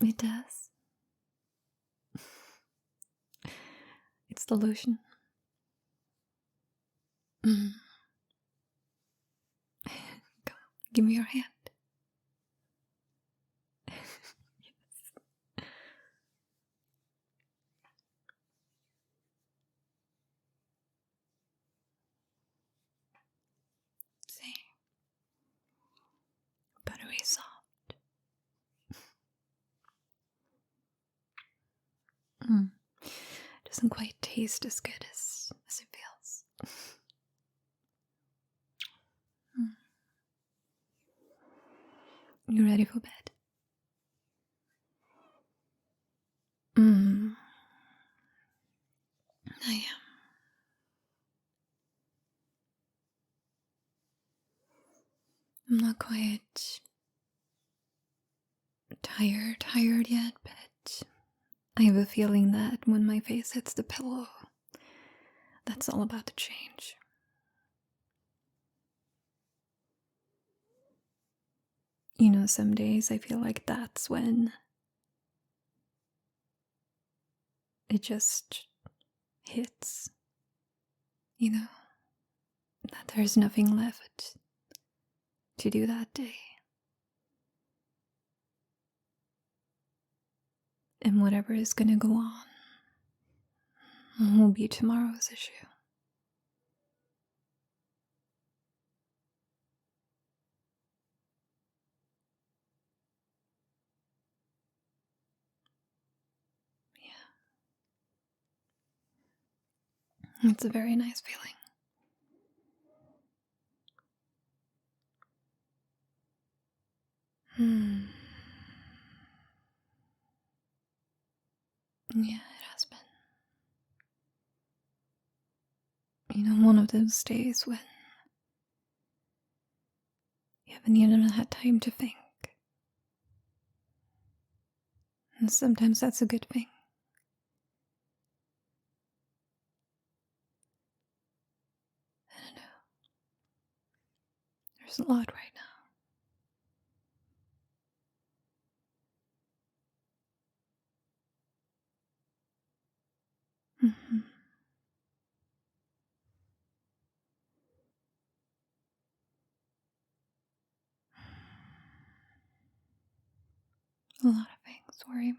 It does. It's the lotion. Come on, give me your hand. Yes. See? Buttery soft. Doesn't quite taste as good as it feels. You ready for bed? I am. I'm not quite tired yet, but I have a feeling that when my face hits the pillow, that's all about to change. You know, some days I feel like that's when it just hits. You know, that there's nothing left to do that day. And whatever is gonna go on will be tomorrow's issue. Yeah. It's a very nice feeling. Yeah, it has been. You know, one of those days when you haven't even had time to think. And sometimes that's a good thing. I don't know. There's a lot right now. A lot of things worry me.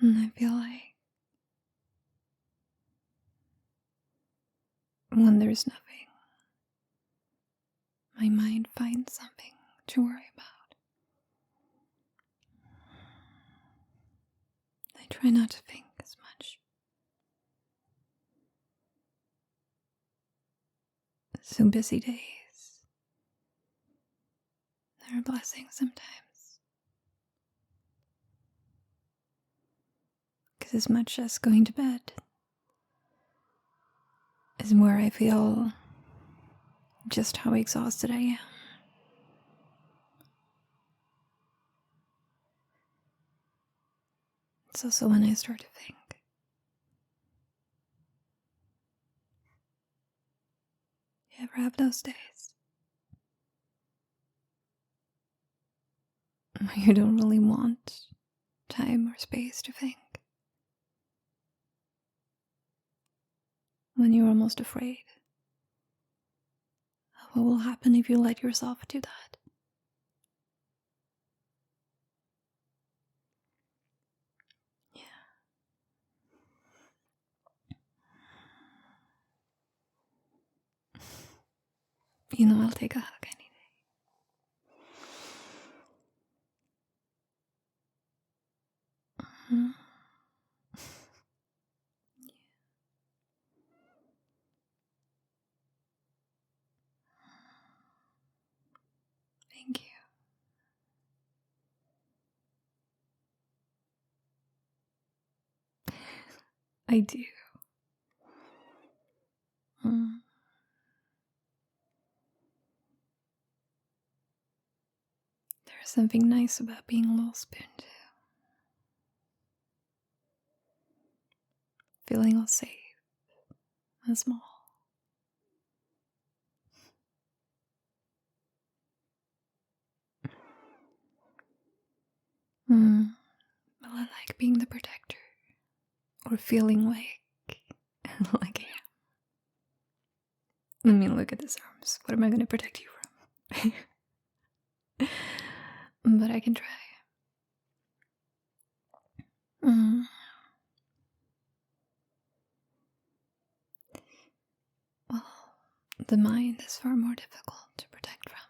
And I feel like when there's nothing, my mind finds something to worry about. I try not to think as much. So busy days. They're a blessing sometimes. Because as much as going to bed is where I feel just how exhausted I am. It's also when I start to think. You ever have those days where you don't really want time or space to think? When you're almost afraid of what will happen if you let yourself do that? You know, I'll take a hug any day. Yeah. Thank you. I do. There's something nice about being a little spoon too. feeling all safe and small. Well, I like being the protector, or feeling like I am. I mean, look at his arms. What am I going to protect you from? But I can try. Well, the mind is far more difficult to protect from.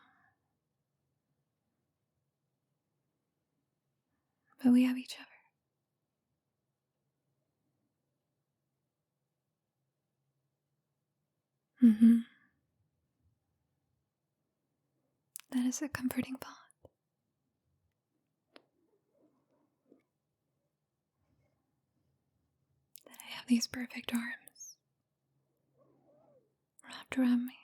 But we have each other. That is a comforting thought. That I have these perfect arms wrapped around me.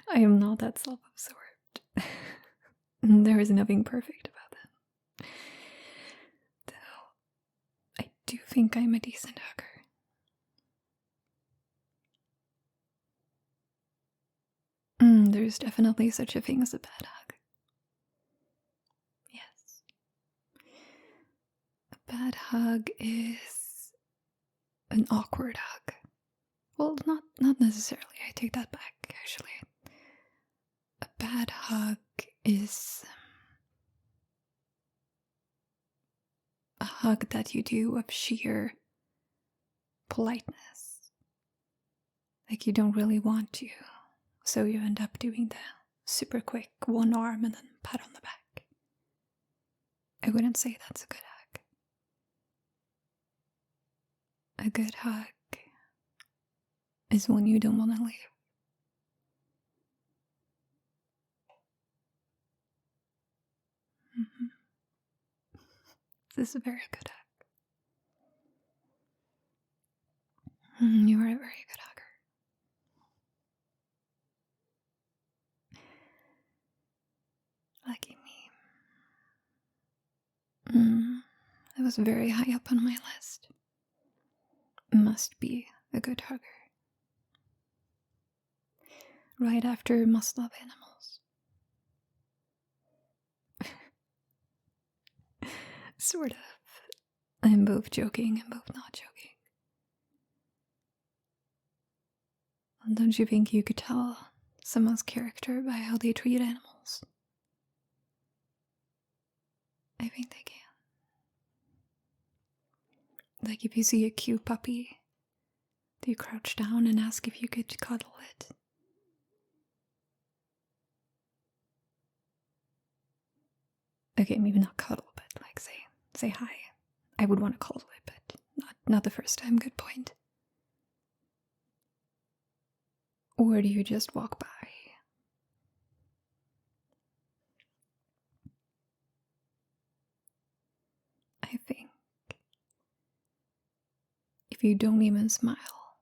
I am not that self-absorbed. There is nothing perfect about them. Though, I do think I'm a decent hugger. There's definitely such a thing as a bad hug. Yes. A bad hug is an awkward hug. Well, not necessarily. I take that back, actually. A bad hug is a hug that you do of sheer politeness. Like you don't really want to, so you end up doing the super quick one arm and then pat on the back. I wouldn't say that's a good hug. A good hug is when you don't want to leave. This is a very good hug. You are a very good hugger. Lucky me. It was very high up on my list. Must be a good hugger. Right after must love animals. Sort of. I'm both joking and both not joking. Don't you think you could tell someone's character by how they treat animals? I think they can. Like if you see a cute puppy, do you crouch down and ask if you could cuddle it? Okay, maybe not cuddle, but like say hi. I would want to cuddle it, but not the first time. Good point. Or do you just walk by? I think if you don't even smile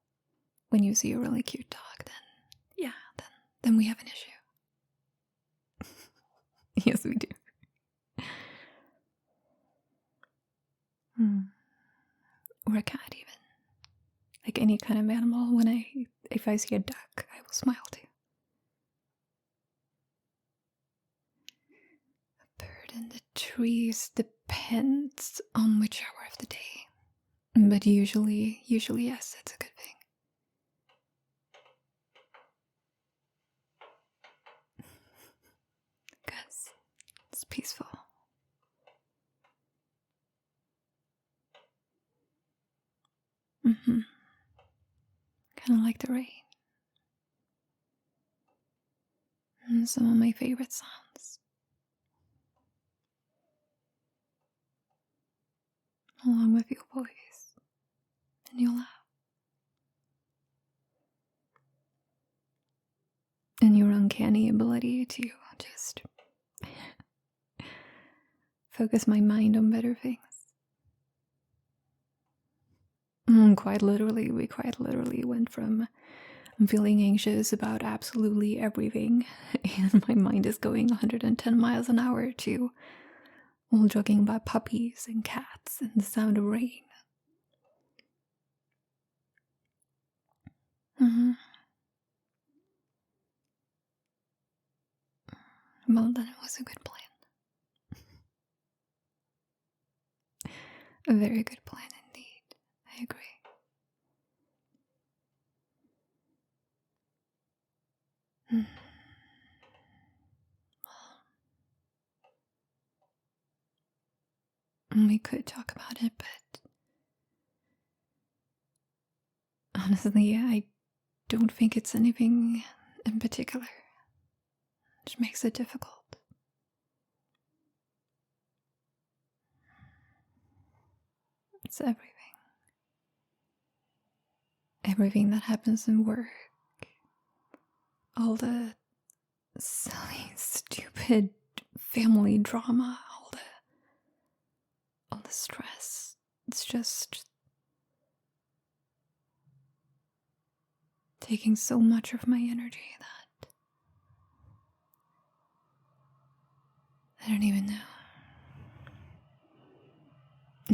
when you see a really cute dog, then we have an issue. Yes, we do. Or a cat, even. Like any kind of animal, if I see a duck, I will smile too. A bird in the trees depends on which hour of the day. But usually yes, it's a good thing. Because it's peaceful. Kind of like the rain. And some of my favorite sounds. Along with your voice and your laugh. And your uncanny ability to just focus my mind on better things. We quite literally went from feeling anxious about absolutely everything, and my mind is going 110 miles an hour to, while joking about puppies and cats and the sound of rain. Well, then it was a good plan. A very good plan indeed. I agree. Well, we could talk about it, but honestly, I don't think it's anything in particular, which makes it difficult. It's everything. Everything that happens in work. All the silly, stupid family drama. All the stress. It's just taking so much of my energy that I don't even know.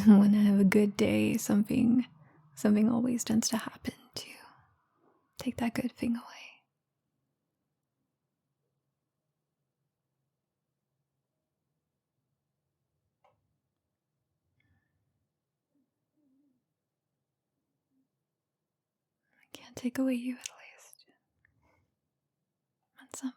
When I have a good day, something always tends to happen to take that good thing away. I can't take away you, at least. That's something.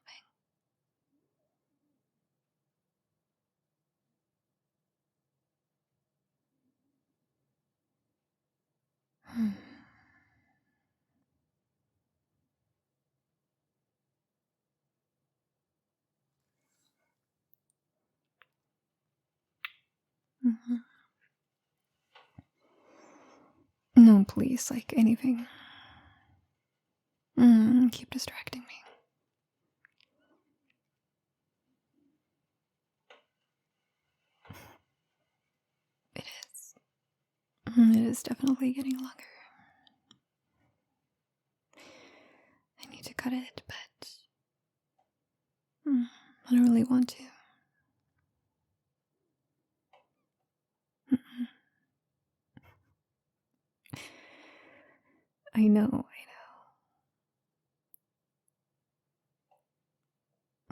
No, please, like anything. Keep distracting me. It is. It is definitely getting longer. I need to cut it, but I don't really want to. I know.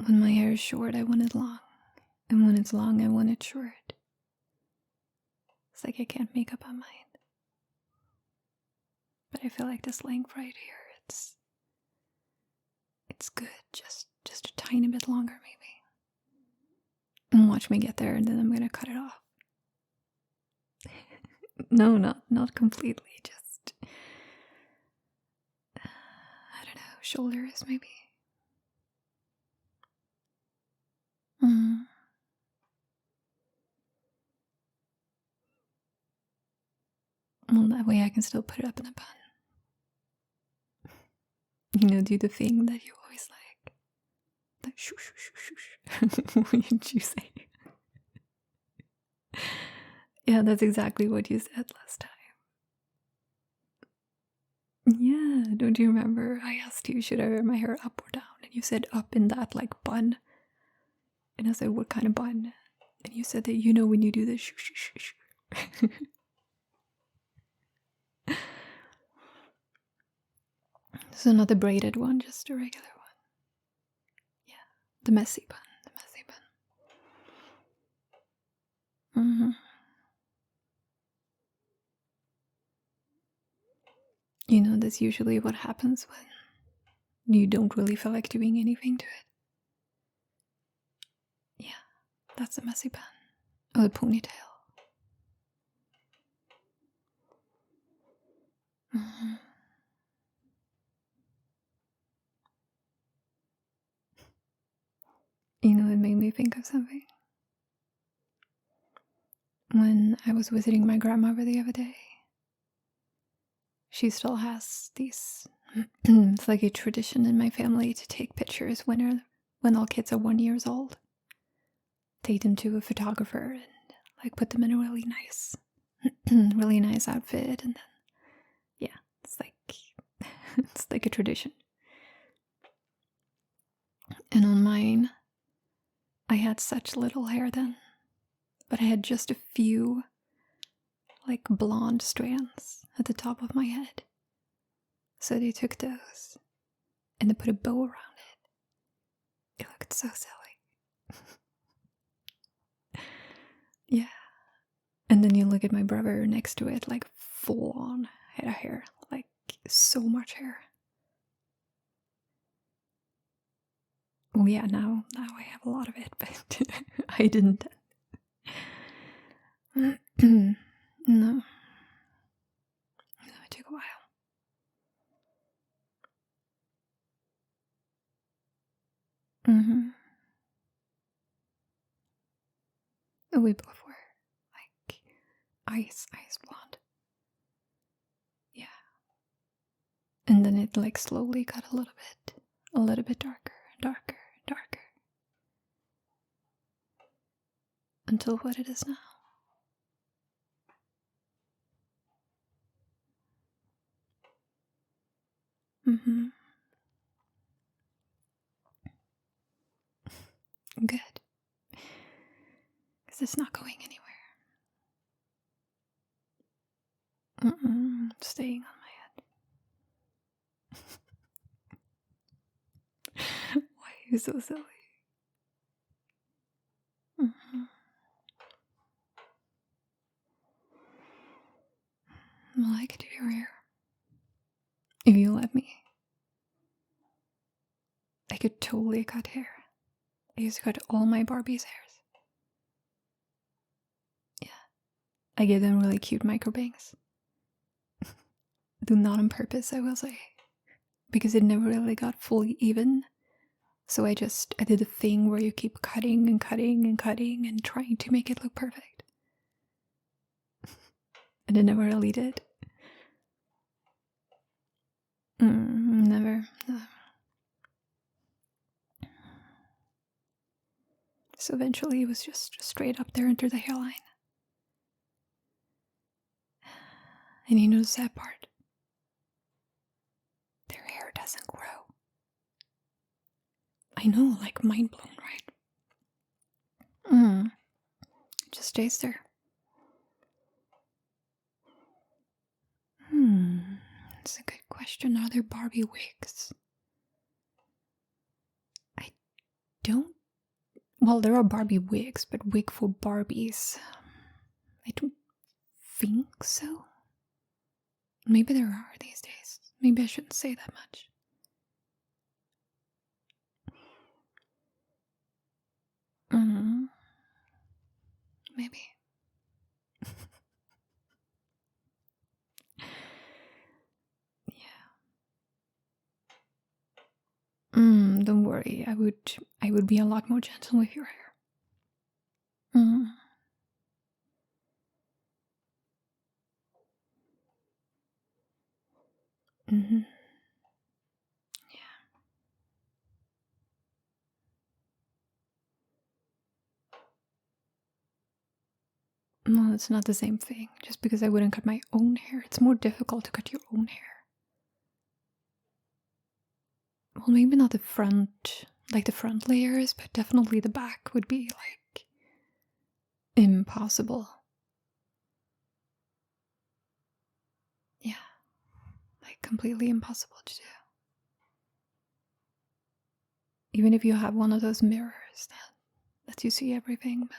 When my hair is short, I want it long. And when it's long, I want it short. It's like I can't make up my mind. But I feel like this length right here, it's good. Just a tiny bit longer, maybe. And watch me get there, and then I'm gonna cut it off. No, not completely. Just I don't know, shoulders maybe. Well, that way I can still put it up in a bun. Do the thing that you always like. That shoo shoo shoo shoo shoo. What did you say? Yeah, that's exactly what you said last time. Yeah, don't you remember? I asked you, should I wear my hair up or down? And you said up in that, like, bun. And I said, what kind of bun? And you said that when you do the shoo shoo shoo shoo. So not the braided one, just a regular one. Yeah, the messy bun. That's usually what happens when you don't really feel like doing anything to it. Yeah, that's a messy bun. Or a ponytail. It made me think of something. When I was visiting my grandmother the other day, she still has these. It's like a tradition in my family to take pictures when all kids are 1 year old. Take them to a photographer and put them in a really nice outfit, and then it's like a tradition. And on mine, I had such little hair then. but I had just a few like blonde strands at the top of my head. So they took those and they put a bow around it. It looked so silly. Yeah. And then you look at my brother next to it, like full on head of hair, like so much hair. Oh yeah, now I have a lot of it, but I didn't. No. It took a while. We both were like ice blonde. Yeah. And then it like slowly got a little bit darker, darker, darker. Until what it is now. Good. Because it's not going anywhere. Staying on my head. Why are you so silly? Well, I could do your hair. If you let me. I could totally cut hair. I used to cut all my Barbie's hairs. Yeah. I gave them really cute micro bangs. Do not on purpose, I will say. Because it never really got fully even. So I did the thing where you keep cutting and cutting and cutting and trying to make it look perfect. And it never really did. Never. No. So eventually it was just straight up there under the hairline. And you know the sad part? Their hair doesn't grow. I know, like mind blown, right? It just stays there. That's a good question. Are there Barbie wigs? I don't. Well, there are Barbie wigs, but wig for Barbies. I don't think so. Maybe there are these days. Maybe I shouldn't say that much. Maybe. Don't worry. I would be a lot more gentle with your hair. Yeah. Well, it's not the same thing. Just because I wouldn't cut my own hair, it's more difficult to cut your own hair. Well, maybe not the front layers, but definitely the back would be like impossible. Yeah, like completely impossible to do. Even if you have one of those mirrors that lets you see everything,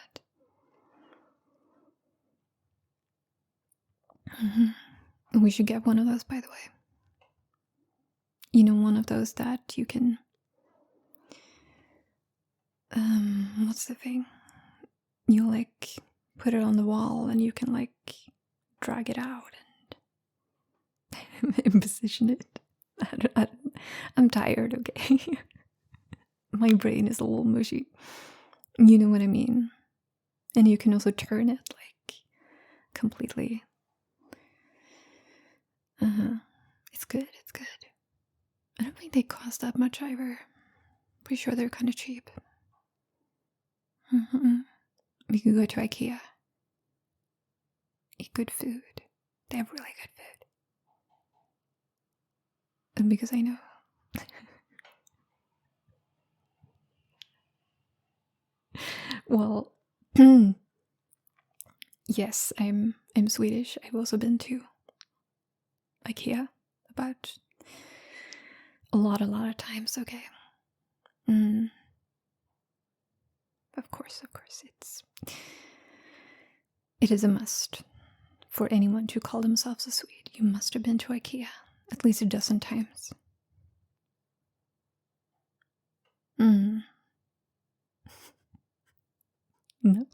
but we should get one of those, by the way. You know, one of those that you can what's the thing? You like put it on the wall and you can like drag it out and position it. I'm tired, okay? My brain is a little mushy. You know what I mean? And you can also turn it like completely. It's good, it's good. I don't think they cost that much either. Pretty sure they're kind of cheap. We could go to IKEA. Eat good food. They have really good food. And because I know. Well, Yes, I'm Swedish. I've also been to IKEA about a lot of times. Okay. Of course, it is a must for anyone to call themselves a Swede. You must have been to IKEA at least a dozen times. No.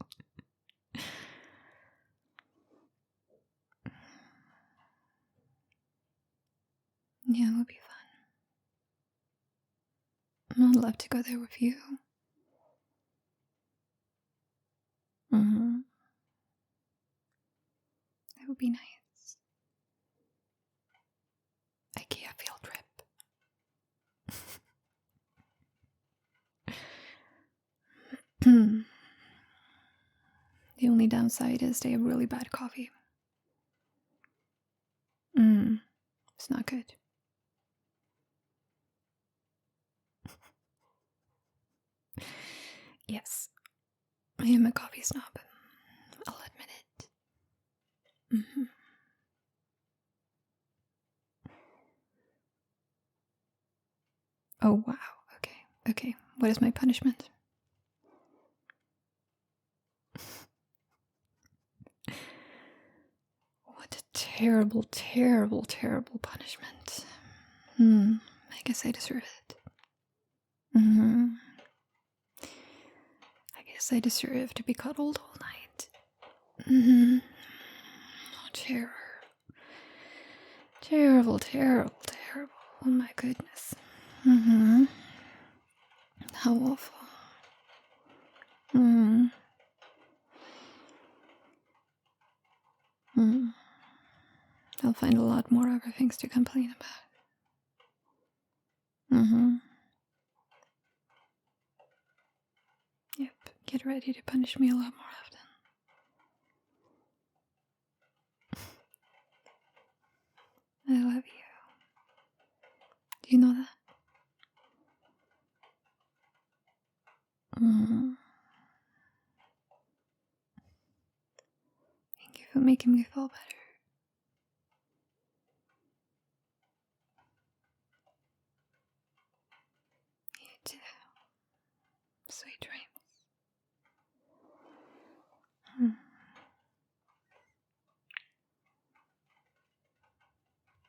Yeah, it would be fun. I'd love to go there with you. That would be nice. IKEA field trip. The only downside is they have really bad coffee. It's not good. Yes, I am a coffee snob. I'll admit it. Oh, wow. Okay. What is my punishment? What a terrible punishment. I guess I deserve it. I guess I deserve to be cuddled all night. Oh, terror. Terrible. Oh my goodness. How awful. I'll find a lot more other things to complain about. Yep, get ready to punish me a lot more often. I love you. Do you know that? Thank you for making me feel better. You too. Sweet dreams.